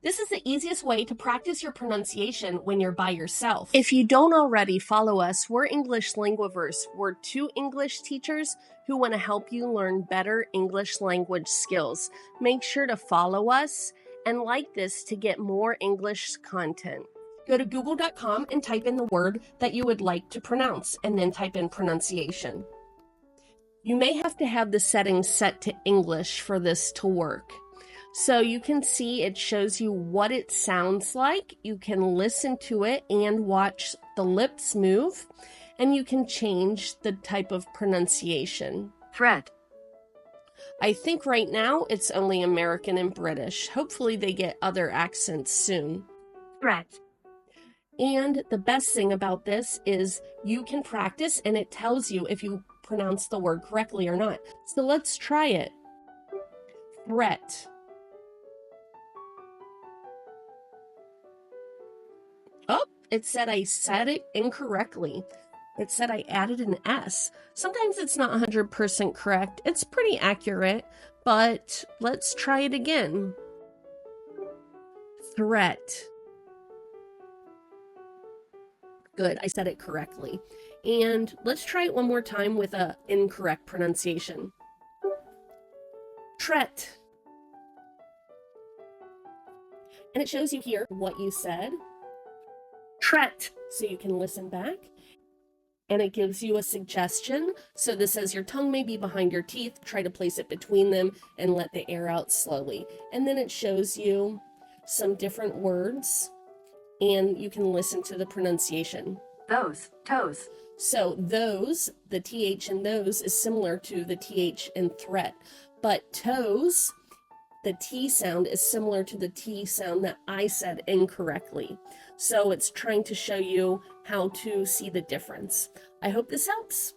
This is the easiest way to practice your pronunciation when you're by yourself. If you don't already follow us, we're English Linguaverse. We're two English teachers who want to help you learn better English language skills. Make sure to follow us and like this to get more English content. Go to google.com and type in the word that you would like to pronounce, and then type in pronunciation. You may have to have the settings set to English for this to work. So you can see it shows you what it sounds like. You can listen to it and watch the lips move, and you can change the type of pronunciation. Threat. I think right now it's only American and British. Hopefully they get other accents soon. Threat. And the best thing about this is you can practice and it tells you if you pronounce the word correctly or not. So let's try it. Threat. Oh, it said I said it incorrectly. It said I added an S. Sometimes it's not 100% correct. It's pretty accurate, but let's try it again. Threat. Good, I said it correctly. And let's try it one more time with an incorrect pronunciation. Tret. And it shows you here what you said. Tret. So you can listen back. And it gives you a suggestion. So this says your tongue may be behind your teeth. Try to place it between them and let the air out slowly. And then it shows you some different words. And you can listen to the pronunciation. Those. Toes. So those, the TH in those is similar to the TH in threat. But toes, the T sound is similar to the T sound that I said incorrectly. So it's trying to show you how to see the difference. I hope this helps.